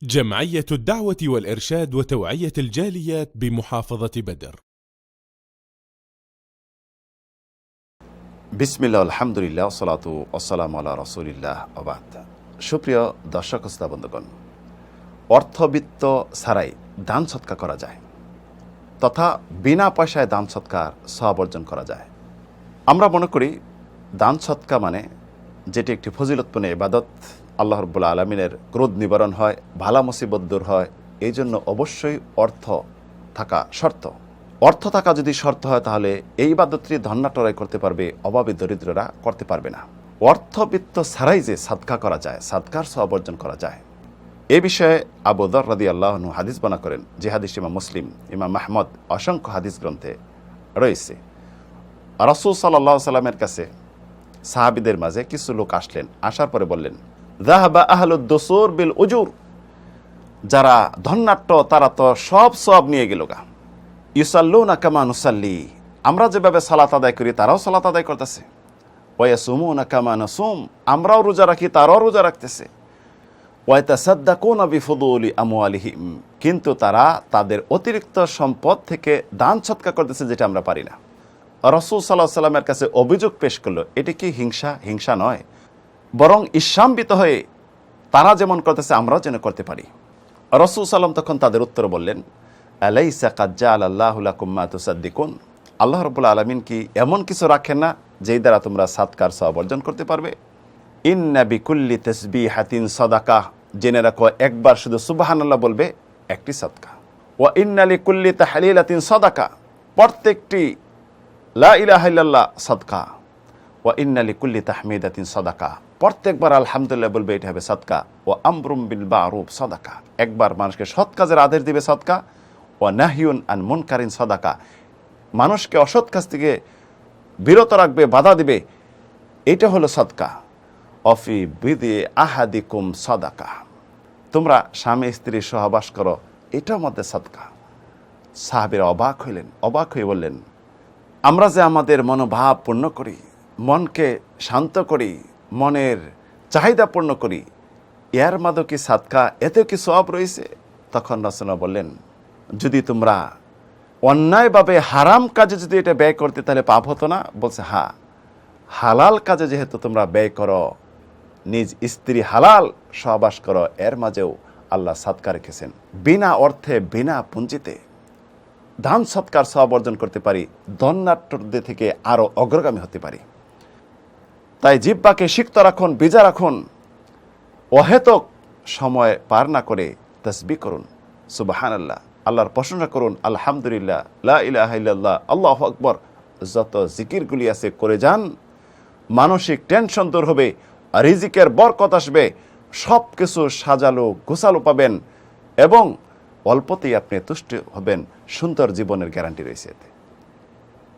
جمعية الدعوة والإرشاد وتوعية الجاليات بمحافظة بدر. বিসমিল্লাহ আলহামদুলিল্লাহ সালাতু আসসালামু আলা রাসূলিল্লাহ ওয়াবাদ। সুপ্রিয় দর্শক শ্রোতা বন্ধুগণ, অর্থবিত্ত ছাড়াই দান সৎকা করা যায় তথা বিনা পয়সায় দান সৎকার সওয়াব অর্জন করা যায়। আমরা মনে করি দান সৎকা মানে যেটি একটি ফজিলতপূর্ণ ইবাদত, আল্লাহ রাব্বুল আলামিনের ক্রোধ নিবারণ হয়, ভালা মুসিবত দূর হয়। এই জন্য অবশ্যই অর্থ থাকা শর্ত। অর্থ থাকা যদি শর্ত হয় তাহলে এই ইবাদতটি ধন্যাটরাই করতে পারবে, অভাবী দরিদ্ররা করতে পারবে না। অর্থবিত্ত ছাড়াই যে সাদকা করা যায়, সাদকার সওয়াব অর্জন করা যায়, এ বিষয়ে আবু যর রাদিয়াল্লাহু আনহু হাদিস বর্ণনা করেন, যে হাদিস ইমাম মুসলিম, ইমাম আহমদ অসংখ্য হাদিস গ্রন্থে রয়েছে। রাসূল সাল্লাল্লাহু আলাইহি সাল্লামের কাছে সাহাবীদের মাঝে কিছু লোক আসলেন। আসার পরে বললেন, যাহাবা আহলুদ দুসুর বিল উজুর, যারা ধন্যাট্য তারা তো সব সওয়াব নিয়ে গেল গা। ইউসাল্লুনা কামা নুসাল্লি, আমরা যেভাবে সালাত আদায় করি তারাও সালাত আদায় করতেছে। ওয়ায়াসুমুনা কামা নাসুম, আমরাও রোজা রাখি তারাও রোজা রাখতেছে। ওয়ায়াতাসাদ্দাকুনা বিফুদুলি আমওয়ালিহিম, কিন্তু তারা তাদের অতিরিক্ত সম্পদ থেকে দান সৎকা করতেছে, যেটা আমরা পারি না। রাসূল সাল্লাল্লাহু আলাইহি সাল্লামের কাছে অভিযোগ পেশ করলো, এটি কি হিংসা? হিংসা নয়, বরং ঈর্ষান্বিত হয়ে তারা যেমন করতেছে আমরাও যেন করতে পারি। রাসূল সাল্লাম তখন তাদের উত্তর বললেন, আলাইসা কাদ জাআলাল্লাহু লাকুম মা তুসাদ্দিকুন, আল্লাহ রাব্বুল আলামিন কি এমন কিছু রাখেন না যেই দ্বারা তোমরা সাদকার সওয়াব অর্জন করতে পারবে? ইন্না বিকুল্লি তাসবিহাতিন সাদাকা, জেনে রাখো একবার শুধু সুবহানাল্লাহ বলবে একটি সাদকা। ওয়া ইন্না লিকুল্লি তাহলিলাতিন সাদাকা, প্রত্যেকটি লা ইলাহা ইল্লাল্লাহ সাদকা। ওয়া ইন্না লিকুল্লি তাহমিদাতিন সাদাকা, প্রত্যেকবার আলহামদুলিল্লাহ বলবে এটা হবে সাদকা। ওয়া আমরুম বিল মারুফ সাদাকা, একবার মানুষকে সৎ কাজের আদেশ দিবে সাদকা। ওয়া নাহিয়ুন আন মুনকারিন সাদাকা, মানুষকে অসৎ কাজ থেকে বিরত রাখবে, বাধা দিবে, এটা হলো সাদকা। অফি বিদি আহাদিকুম সাদাকা, তোমরা স্বামী স্ত্রী সহবাস করো, এটার মধ্যে সাদকা। সাহাবীরা অবাক হইলেন, অবাক হয়ে বললেন, আমরা যে আমাদের মনোভাব পূর্ণ করি, মনকে শান্ত করি, মনের চাহিদা পূর্ণ করি, এর মাঝে কি সাদকা, এতেও কি সওয়াব রয়েছে? তখন রাসূলুল্লাহ বললেন, যদি তোমরা অন্যায়ভাবে হারাম কাজে যদি এটা ব্যয় করতে তাহলে পাপ হতো না? বলছে হ্যাঁ, হালাল কাজে যেহেতু তোমরা ব্যয় করো, নিজ স্ত্রী হালাল সহবাস করো, এর মাঝেও আল্লাহ সাদকা রেখেছেন। বিনা অর্থে বিনা পুঁজিতে দান সৎকার সওয়াব অর্জন করতে পারি, ধন্যাট্যদের থেকে আরও অগ্রগামী হতে পারি। তাই জিহ্বাকে সিক্ত রাখুন, বিজা রাখুন, অহেতুক সময় পার না করে তাসবিহ করুন, সুবহানাল্লাহ, আল্লাহর প্রশংসা করুন, আলহামদুলিল্লাহ, লা ইলাহা ইল্লাল্লাহ, আল্লাহু আকবার, যত জিকিরগুলি আছে করে যান। মানসিক টেনশন দূর হবে, রিজিকের বরকত আসবে, সব কিছু সাজালো গোছালো পাবেন এবং অল্পতেই আপনি তুষ্ট হবেন। সুন্দর জীবনের গ্যারান্টি রয়েছে এতে।